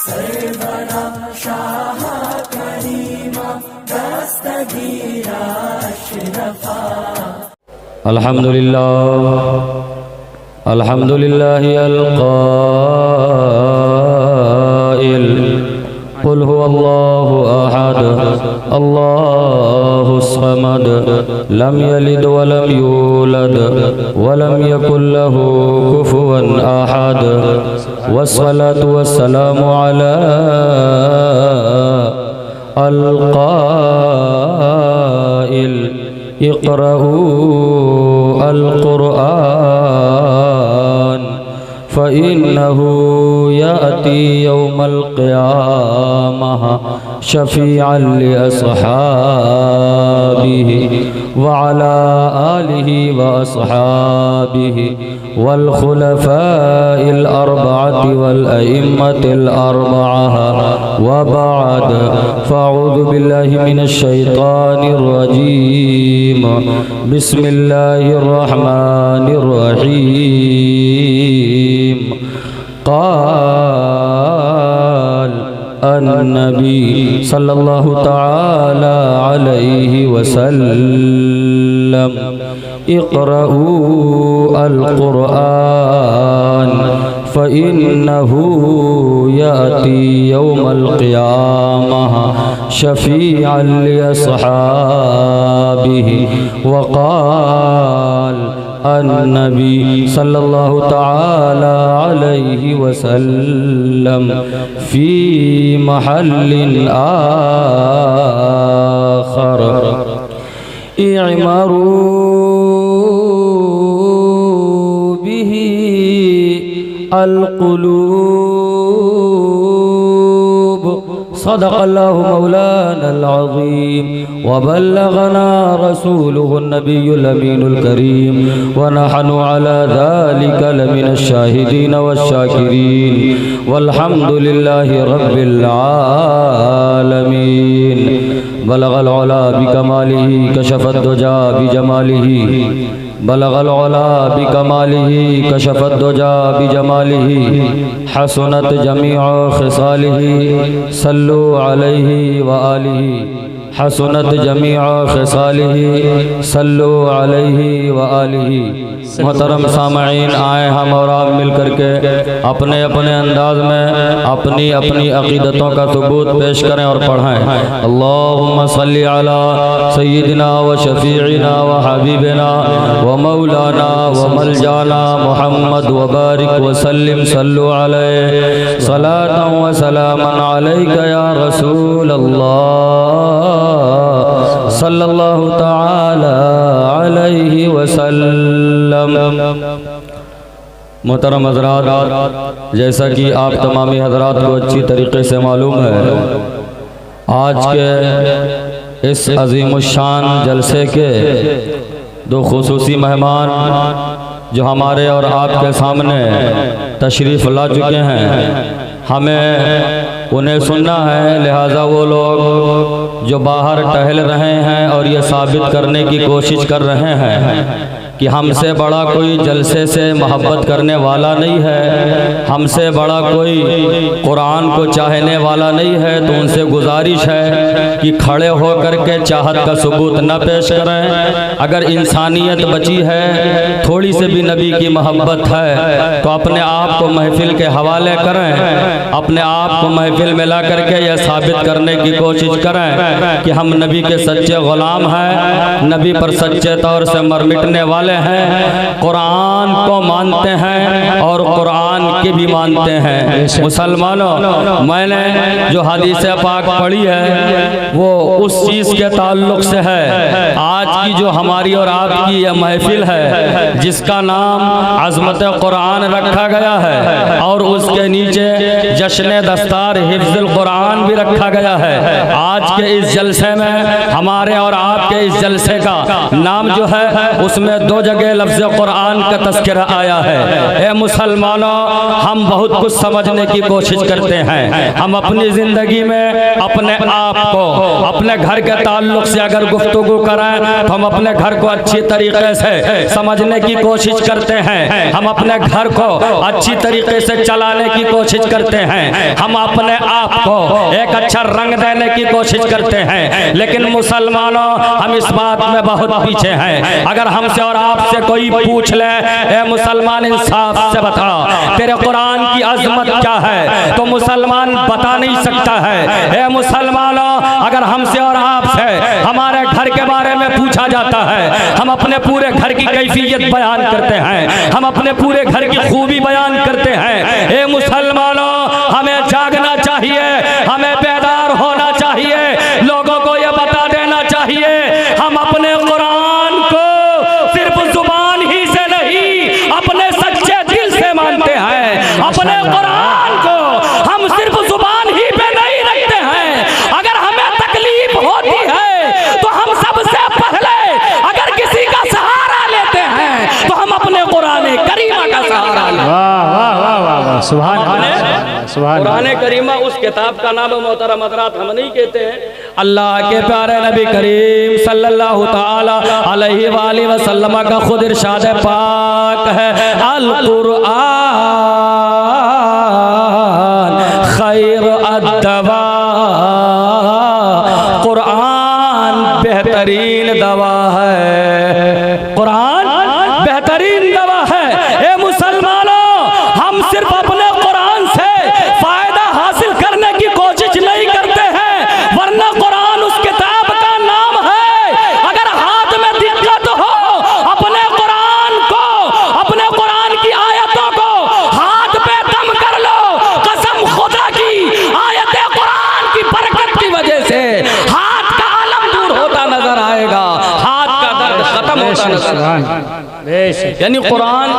सरवरा शाह करीमा दस्तगीरा अशरफा। अल्हम्दुलिल्लाहि अल-क़ाइल क़ुल हुवल्लाहु अहद अल्लाहुस Samad lump यलिद वलम यूलद वलम यकुल लहू कुफुवन अहद। वस्सलातु वस्सलामु अला अल-क़ाइल इक़रऊ अल-क़ुरआन फ़इन्नहु याती यौमल क़ियामह शफ़ीअन लिअस्हाबिही व अला आलिही व अस्हाबिही वल खुलफ़ाइल अर्बअति वल अइम्मतिल अर्बअह व बअद फ़अऊज़ु बिल्लाहि मिनश शैतानिर रजीम। बिस्मिल्लाहिर रहमानिर रहीम। क़ाल अन्नबी सल्लल्लाहु तआला अलैहि वसल्लम इक़रऊ अल-क़ुरआन फ़इन्नहु याती यौमल क़ियामह शफ़ीअन लिअस्हाबिही। वक़ाल अन्नबी सल्लल्लाहु तआला अलैहि वसल्लम फ़ी महल्लिन आख़र इअमरू बिही अल-क़ुलूब। सदक़ल्लाहु मौलानल अज़ीम व बल्लगना रसूलुहुन नबियुल अमीनुल करीम व नहनु अला ज़ालिका लमिनश शाहिदीन वश्शाकिरीन वल्हम्दुलिल्लाहि रब्बिल आलमीन। बलगल उला बिकमालिही कशफद दुजा बिजमालिही बलगल उला बिकमालिही कशफद दुजा बिजमालिही हसनत जमीअ खिसालिही सल्लु अलैहि व आलिही हसनत जमीअ खिसालिही सल्लु अलैहि व आलिही। मोहतरम सामईन, आए हम और आप मिल करके अपने अपने अंदाज में अपनी अपनी अक़ीदतों का सबूत पेश करें और पढ़ें। अल्लाहुम्मा सल्ली अला सय्यिदिना व शफ़ीइना व हबीबिना व मौलाना व मलजाना मुहम्मद व बारिक व सल्लिम सल्लु अलैहि सलातन व सलामन अलैका या रसूल अल्लाह सल्लल्लाहु तआला अलैहि वसल्लम। मोहतरम हज़रात, जैसा कि आप तमामी हज़रात को अच्छी तरीक़े से मालूम है, आज के इस अज़ीमुश्शान जलसे के दो खुसूसी मेहमान जो हमारे और आपके सामने तशरीफ़ ला चुके हैं, हमें उन्हें सुनना है। लिहाजा वो लोग जो बाहर टहल रहे हैं और ये साबित करने की कोशिश कर रहे हैं कि हमसे बड़ा कोई जलसे से मोहब्बत करने वाला नहीं है, हमसे बड़ा कोई कुरान को चाहने वाला नहीं है, तो उनसे गुजारिश है कि खड़े होकर के चाहत का सबूत न पेश करें। अगर इंसानियत बची है, थोड़ी से भी नबी की मोहब्बत है, तो अपने आप को महफिल के हवाले करें, अपने आप को महफिल में ला करके यह साबित करने की कोशिश करें कि हम नबी के सच्चे ग़ुलाम हैं, नबी पर सच्चे तौर से मर मिटने वाले हैं, कुरान को मानते हैं और कुरान के भी मानते हैं। मुसलमानों, मैंने जो हदीस पाक पढ़ी है वो उस चीज़ के ताल्लुक से है। आज की जो हमारी और आपकी यह महफिल है जिसका नाम अज़मत कुरान रखा गया है और उसके नीचे जश्न दस्तार हिफ्ज़ुल कुरान भी रखा गया है। आज के इस जलसे में हमारे और आपके इस जलसे का नाम जो है उसमें दो 2 जगह लफ्ज़ कुरान का तज़किरा आया है। ए मुसलमानों, हम बहुत कुछ समझने की कोशिश करते हैं। हम अपनी ज़िंदगी में अपने आप को, अपने घर के ताल्लुक़ से अगर गुफ्तगू करें तो हम अपने घर को अच्छी तरीके से समझने की कोशिश करते हैं। हम अपने घर को अच्छी तरीके से चलाने की कोशिश करते हैं। हम अपने आप को एक अच्छा रंग देने की कोशिश करते हैं। लेकिन मुसलमानों, हम इस बात में बहुत पीछे हैं। अगर हमसे और आपसे कोई पूछ ले, ए मुसलमान इंसाफ से बता तेरे कुरान की अजमत क्या है, तो मुसलमान बता नहीं सकता है। ए मुसलमानों, अगर हमसे और आपसे हमारे घर के बारे में पूछा जाता है, हम अपने पूरे घर की कैफियत बयान करते हैं, हम अपने पूरे घर की खूबी बयान करते हैं। ए मुसलमानों, हमें जागना चाहिए, हमें बेदार होना चाहिए, लोगों को यह बता देना चाहिए हम अपने कुरान को सिर्फ जुबान ही से नहीं, अपने सच्चे दिल से मानते हैं। अपने कुरान को हम सिर्फ जुबान ही पे नहीं रखते हैं। अगर हमें तकलीफ होती है तो हम सबसे पहले अगर किसी का सहारा लेते हैं तो हम अपने कुरान करीमा का सहारा लेते हैं। वाह वाह वाह वाह, सुभान अल्लाह, सुभान अल्लाह। कुरान करीमा उस किताब का नाम मोहतरम हज़रात हम नहीं कहते हैं। अल्लाह के प्यारे नबी करीम सल्लल्लाहु ताला अलैहि वसल्लम का खुद इरशाद पाक है, अल कुरान खैर अद्दवा, कुरान बेहतरीन दवा है, कुरान बेहतरीन दवा है। ए मुसलमानों, हम सिर्फ अपने कुरान से फायदा हासिल करने की कोशिश नहीं करते हैं, वरना कुरान उस किताब का नाम है। अगर हाथ में दिक्कत हो, अपने कुरान को, अपने कुरान की आयतों को हाथ पे दम कर लो। कसम खुदा की, आयत कुरान की बरकत की वजह से हाथ का अलम दूर होता नजर आएगा, हाथ का दर्द खत्म होता नजर आएगा। यानी कुरान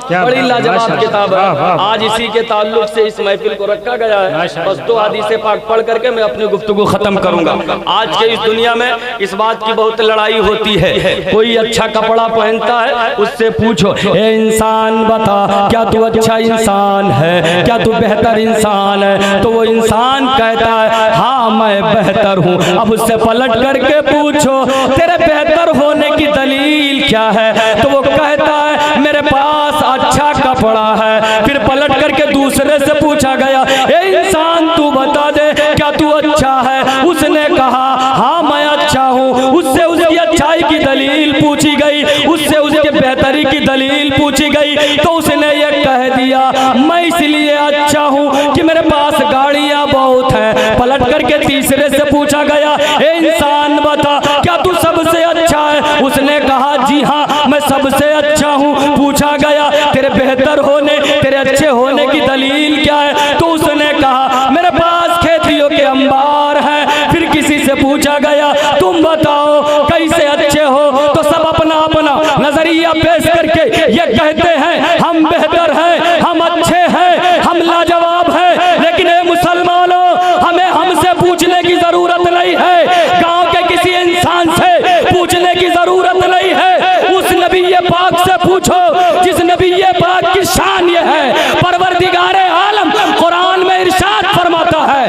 बड़ी लाजवाब किताब है। आज इसी के ताल्लुक से इस महफिल को रखा गया है। बस 2 हदीसें पाक पढ़ करके मैं अपनी गुफ्तगू खत्म करूंगा। आज के इस दुनिया में इस बात की बहुत लड़ाई होती है। कोई अच्छा कपड़ा पहनता है, उससे पूछो, ए इंसान बता क्या तू अच्छा इंसान है, क्या तू बेहतर इंसान है? तो वो इंसान कहता है हाँ मैं बेहतर हूँ। अब उससे पलट करके पूछो तेरे बेहतर होने की दलील क्या है? तो वो कहता है मेरे पास अच्छा कपड़ा है। फिर पलट करके दूसरे से पूछा गया, ए इंसान तू बता दे क्या तू अच्छा है? उसने कहा हाँ मैं अच्छा हूँ। उससे उसकी अच्छाई की दलील पूछी गई, उससे उसके बेहतरी की दलील पूछी गई, तो उसने ये कह दिया मैं इसलिए अच्छा हूँ कि मेरे पास गाड़ियाँ बहुत हैं। पलट करके तीसरे से पूछा गया, ए इंसान बता क्या तू सबसे अच्छा है? उसने कहा जी हाँ मैं सबसे अच्छा हूँ। पूछा गया तेरे बेहतर होने, तेरे अच्छे होने की दलील क्या है? तो उसने कहा मेरे पास खेतियों के अंबार हैं। फिर किसी से पूछा गया तुम बताओ कैसे अच्छे हो? तो सब अपना अपना नजरिया पेश करके ये कहते हैं हम बेहतर हैं, हम अच्छे हैं, हम लाजवाब हैं। लेकिन ए मुसलमानों, हमें हमसे पूछने की जरूरत नहीं है, गांव के किसी इंसान से पूछने की जरूरत नहीं है। उस नबी पाक से पूछो जिस नबी पाक की शान ये है। परवरदिगारे आलम कुरान में इरशाद फरमाता है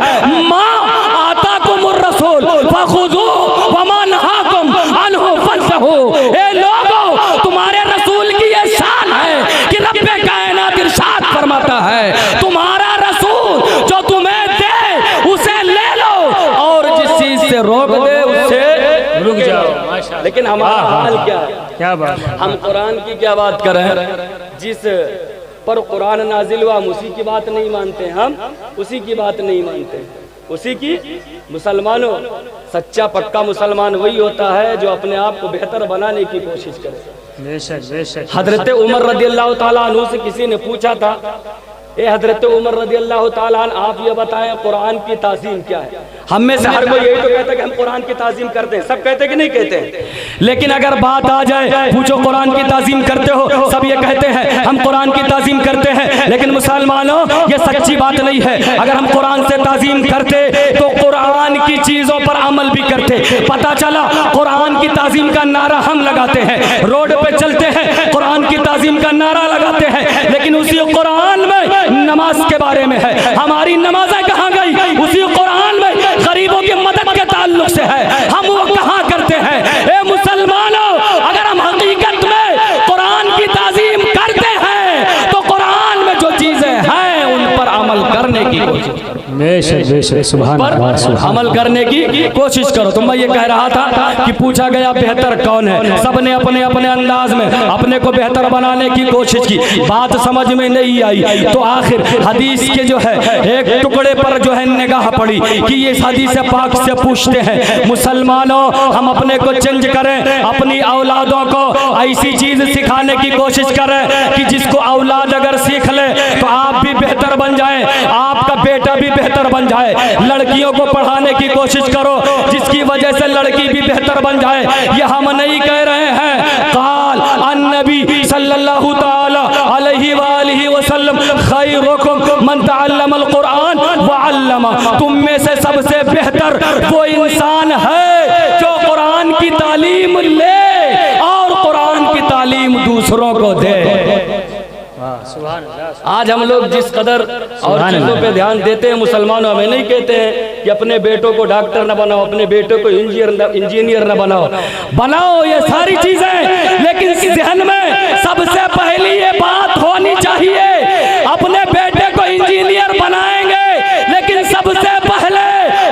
माँ आता कुमुर रसूल फखुदू वमा नहाकुम अन्हु फंतहू। ए लोगों, तुम्हारे रसूल की ये शान है कि रब्बे कायनात इरशाद फरमाता है तुम्हारा रसूल जो तुम्हें दे उसे ले लो और जिस चीज से रोक दे उससे रुक जाओ। लेकिन हमारा हाल क्या है? क्या बात, हम कुरान की क्या बात कर रहे हैं? जिस पर कुरान नाजिल हुआ हम उसी की बात नहीं मानते, हम उसी की बात नहीं मानते, उसी की। मुसलमानों, सच्चा पक्का मुसलमान वही होता है जो अपने आप को बेहतर बनाने की कोशिश करे। बेशक बेशक। हजरत उमर रदियल्लाहु ताला अन्हु से किसी ने पूछा था, ए हजरत उमर रदियल्लाहु ताला अन्हु आप ये बताएं कुरान की ताज़ीम क्या है? हम में से हर कोई यही तो कहता है कि हम कुरान की ताज़ीम करते हैं। सब कहते हैं कि नहीं कहते हैं? लेकिन अगर बात आ जाए पूछो कुरान की ताज़ीम करते हो? सब ये कहते हैं हम कुरान की ताज़ीम करते हैं। लेकिन मुसलमानों, ये सच्ची बात नहीं है। अगर हम कुरान से ताज़ीम करते तो कुरान की चीज़ों पर अमल भी करते। पता चला कुरान की ताज़ीम का नारा हम लगाते हैं, रोड पे चलते हैं कुरान की ताज़ीम का नारा लगाते हैं, लेकिन उसी कुरान में नमाज के बारे में है, हमारी नमाज़ें कहाँ गई? उसी कुरान में गरीबों की मदद के ताल्लुक से है, हम वो कहाँ करते हैं? ए मुसलमानों, अगर हम हकीकत में कुरान की ताज़ीम करते हैं तो कुरान में जो चीज़ें हैं उन पर अमल करने की कोशिश करो, अमल करने की कोशिश करो। तो मैं ये कह रहा था कि पूछा गया बेहतर कौन है, सबने अपने अपने अंदाज में अपने को बेहतर बनाने की कोशिश की, बात समझ में नहीं आई तो आखिर हदीस के जो है एक टुकड़े पर जो है निगाह पड़ी कि ये हदीस पाक से पूछते हैं मुसलमानों, हम अपने को चेंज करें, अपनी औलादों को ऐसी चीज सिखाने की कोशिश करें कि जिसको औलाद अगर सीख ले तो आप भी बेहतर बन जाए, आपका बेटा भी बेहतर बन जाए। लड़कियों को पढ़ाने की कोशिश करो जिसकी वजह से लड़की भी बेहतर बन जाए। ये हम नहीं कह रहे हैं, काल अन्नबी सल्लल्लाहु ताला अलैहि वालिहि वसल्लम खैरुकुम मन तअल्लमल कुरान व अल्लमा, तुम में से सबसे बेहतर वो इंसान है जो कुरान की तालीम ले और कुरान की तालीम दूसरों को दे। आज हम लोग जिस कदर और चीजों पे ध्यान देते हैं मुसलमानों, हमें नहीं कहते हैं कि अपने बेटों को डॉक्टर न बनाओ, अपने बेटों को इंजीनियर न बनाओ, बनाओ ये सारी चीजें, लेकिन जहन में सबसे पहली ये बात होनी चाहिए, अपने बेटे को इंजीनियर बनाएंगे लेकिन सबसे पहले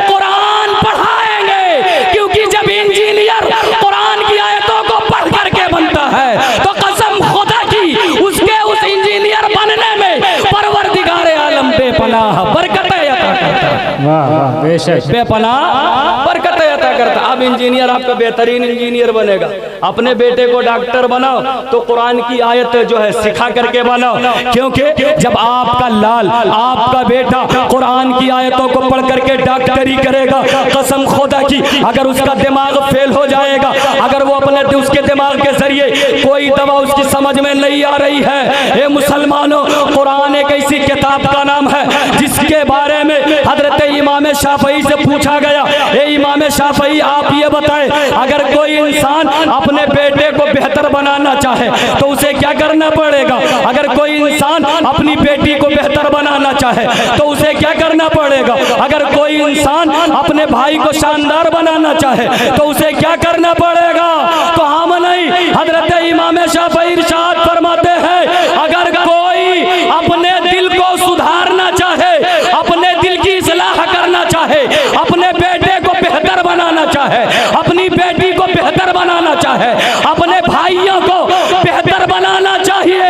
कुरान पढ़ाएंगे, क्योंकि जब इंजीनियर कुरान की आयतों को पढ़ करके बनता है तो कसम खुदा की उसके उस इंजीनियर बनने में परवरदिगार आलम बेपनाह बरकतें अता करता है, बेपनाह बरकतें अता करता। अब इंजीनियर आपका बेहतरीन इंजीनियर बनेगा, अपने बेटे को डॉक्टर बनाओ तो कुरान की आयत जो है सिखा करके बनाओ, क्योंकि जब आपका लाल आपका बेटा कुरान की आयतों को पढ़ करके डॉक्टरी करेगा, कसम खुदा की अगर उसका दिमाग फेल हो जाएगा, अगर वो अपने उसके दिमाग के जरिए कोई दवा उसकी समझ में नहीं आ रही है, ये मुसलमानों कुरान एक ऐसी किताब का नाम है जिसके बारे में हजरत इमाम शाफई से पूछा गया, ए इमाम शाफई आप ये बताएं, अगर कोई इंसान अपने बेटे को बेहतर बनाना चाहे तो उसे क्या करना पड़ेगा? अगर कोई इंसान अपनी बेटी को बेहतर बनाना चाहे तो उसे क्या करना पड़ेगा? अगर कोई इंसान अपने भाई को शानदार बनाना चाहे तो उसे क्या करना पड़ेगा? तो हम नहीं, हजरत इमाम शाफई इरशाद फरमाते हैं, अगर कोई अपने दिल को सुधारना चाहे, अपने दिल की इस्लाह करना चाहे, अपने बेटे को बेहतर बनाना चाहे, अपनी बेटी को बेहतर बनाना चाहे, अपने भाइयों को बेहतर बनाना चाहे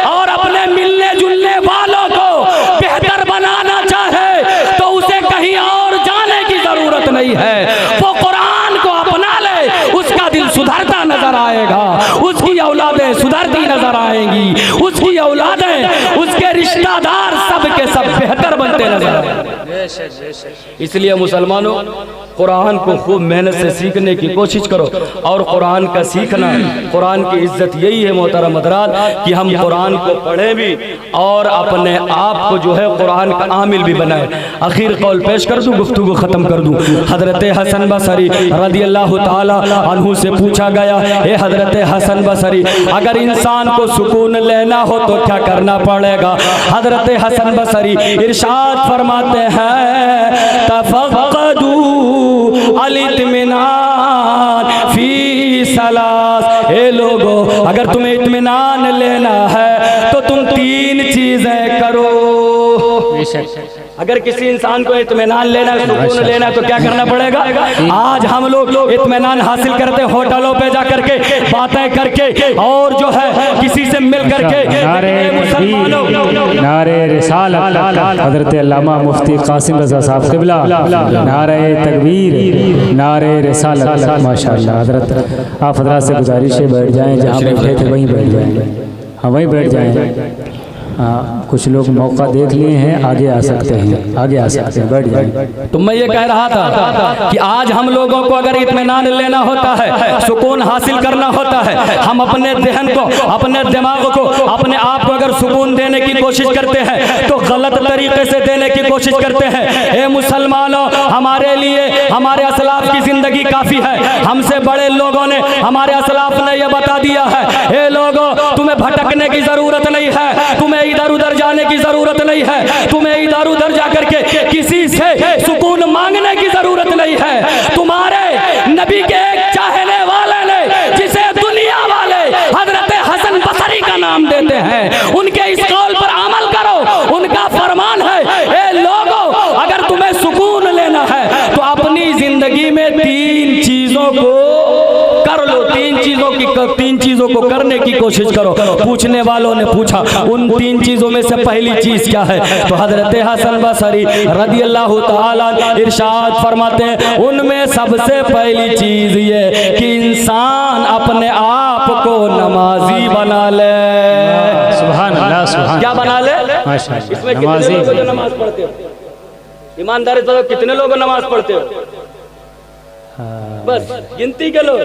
और अपने मिलने जुलने वालों को बेहतर बनाना चाहे तो उसे कहीं और जाने की जरूरत नहीं है, वो कुरान को अपना ले, उसका दिल सुधरता नजर आएगा, उसकी औलादें सुधरती नजर आएंगी, उसकी औलादें उसके रिश्तेदार सब के सब बेहतर बनते नजर आएंगे। इसलिए मुसलमानों कुरान को खूब मेहनत से सीखने की कोशिश करो, और कुरान का सीखना, कुरान की इज्जत यही है मोहतरम हज़रात कि हम कुरान को पढ़ें भी और अपने आप को जो है कुरान का आमिल भी बनाए। आखिर कौल पेश कर दूँ, गुफ्तगू ख़त्म कर दूँ। हज़रत हसन बसरी रज़ियल्लाहु ताला अन्हु से पूछा गया, हे हज़रत हसन बसरी, अगर इंसान को सुकून लेना हो तो क्या करना पड़ेगा? हज़रत हसन बसरी इरशाद फरमाते हैं, तफक्कदू अल-इत्मिनान फी सलास, ए लोगो अगर तुम्हें इत्मिनान लेना है तो तुम तीन चीजें करो। अगर किसी इंसान को इत्मीनान लेना है, सुकून लेना है तो क्या करना पड़ेगा? आज हम लोग इत्मीनान हासिल करते हैं होटलों पे जा करके, बातें करके और जो है किसी से मिल करके। नारे रिसालत हज़रत अल्लामा मुफ्ती कासिम रज़ा साहब क़िबला, नारे तकबीर, नारे रिसालत। माशाअल्लाह हज़रत आप हज़रात से गुजारिश है बैठ जाएं, जहाँ बैठे थे वहीं बैठ जाएं, हाँ वहीं बैठ जाएं। कुछ लोग मौका देख लिए हैं, आगे आ सकते हैं, आगे आ सकते हैं, बैठ जाए। तो मैं ये कह रहा था कि आज हम लोगों को अगर इत्मीनान लेना होता है, सुकून हासिल करना होता है, हम अपने जहन को, अपने दिमाग को, अपने आप को अगर सुकून देने की कोशिश करते हैं तो गलत तरीके से देने की कोशिश करते हैं। ए मुसलमानों, हमारे लिए हमारे असलाफ की जिंदगी काफी है। हमसे बड़े लोगों ने, हमारे असलाफ ने यह बता दिया है, ए लोगों, तुम्हें भटकने की जरूरत नहीं है, तुम्हें इधर उधर जाने की जरूरत नहीं है, तुम्हें इधर उधर जाकर के किसी से सुकून मांगने की जरूरत नहीं है। तुम्हारे नबी के एक चाहने वाले ने, जिसे दुनिया वाले हजरत हसन बसरी का नाम देते हैं, उनके इस कौल पर अमल करो। उनका फरमान है, ए लोगों, अगर तुम्हें सुकून लेना है तो अपनी जिंदगी में तीन चीजों को कर लो, तीन चीजों को करने की कोशिश करो। पूछने वालों ने पूछा, उन तीन चीजों में से पहली चीज क्या है? तो हजरत हसन बसरी रज़ी अल्लाह ताला इरशाद फरमाते हैं, उनमें सबसे पहली चीज ये कि इंसान अपने आप को नमाजी बना ले। सुभान अल्लाह, सुभान। क्या बना ले? माशाअल्लाह। इसमें कितने लोग जो नमाज पढ़ते हो? ईमानदारी से कितने लोग नमाज पढ़ते हो? बस गिनती के लोग।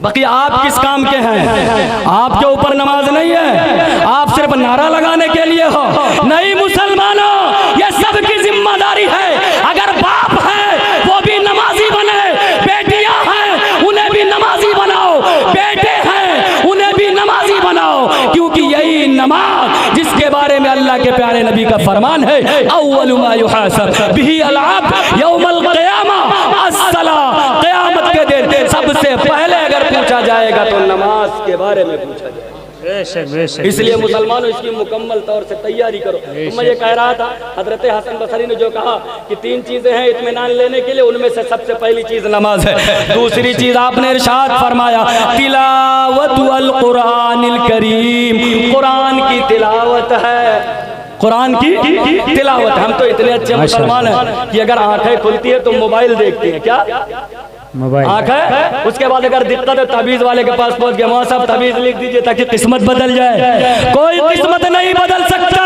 बाकी आप किस काम के हैं? आपके ऊपर नमाज नहीं है, आप सिर्फ नारा लगाने के लिए हो। नहीं मुसलमानों, ये सबकी जिम्मेदारी है। अगर बाप है वो भी नमाजी बने, बेटियां हैं उन्हें भी नमाजी बनाओ, बेटे हैं उन्हें भी नमाजी बनाओ, क्योंकि यही नमाज जिसके बारे में अल्लाह के प्यारे नबी का फरमान है, अव्वलु मा युहासब बिही अल अब्द यौमल क़ियामा अस्सलाह। क़यामत के दिन सबसे पहले अगर पूछा जाएगा तो नमाज के बारे में पूछा जाएगा। इसलिए मुसलमानों, इसकी मुकम्मल तौर से तैयारी करो। तो मैं ये कह रहा था, हजरत हसन बसरी ने जो कहा कि तीन चीजें हैं इत्मीनान लेने के लिए, उनमें से सबसे पहली चीज नमाज है। दूसरी चीज आपने इरशाद फरमाया, तिलावतुल कुरानिल करीम, कुरान की तिलावत है, कुरान की तिलावत। हम तो इतने अच्छे मुसलमान हैं कि अगर आंखें खुलती है तो मोबाइल देखते हैं। क्या मोबाइल? आंख है। उसके बाद अगर दिक्कत है तबीज वाले के पास पहुंच गया, वहां सब तबीज लिख दीजिए ताकि किस्मत बदल जाए। कोई किस्मत नहीं बदल सकता।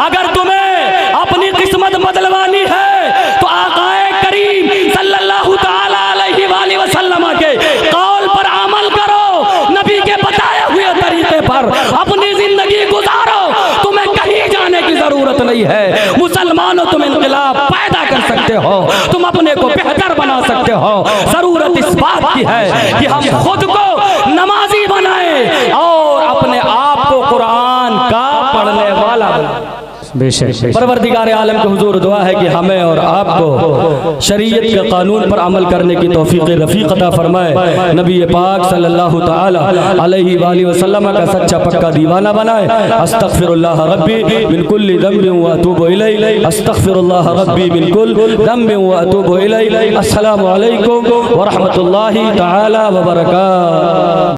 अगर तुम्हें अपनी किस्मत बदलवानी है तो आकाए करीम सल्लल्लाहु ताला अलैहि वसल्लम के कौल पर अमल करो, नबी के बताए हुए तरीके पर अपनी जिंदगी गुजारो। तुम्हें कहीं जाने की जरूरत नहीं है। मुसलमानों, तुम इनकलाब पैदा कर सकते हो, तुम अपने को बेहतर बना सकते हो। जरूरत इस बात की है कि हम खुद को नमाजी बनाएं और अपने आप को कुरान का पढ़ने वाला बनाएं। बेशक। परवरदिगार आलम के हुजूर दुआ है कि हमें और आपको शरीयत के कानून पर अमल करने की तौफीक रफ़ीक अता फरमाए। नबी पाक सल्लल्लाहु ताला अलैहि वसल्लम का सच्चा पक्का दीवाना बनाए। अस्तगफिरुल्लाह रब्बी मिन कुल्ली ज़ंबिन व अतूबु इलैहि, अस्तगफिरुल्लाह रब्बी मिन कुल्ली ज़ंबिन व अतूबु इलैहि। अस्सलामु अलैकुम व रहमतुल्लाहि ताला व बरकातहू।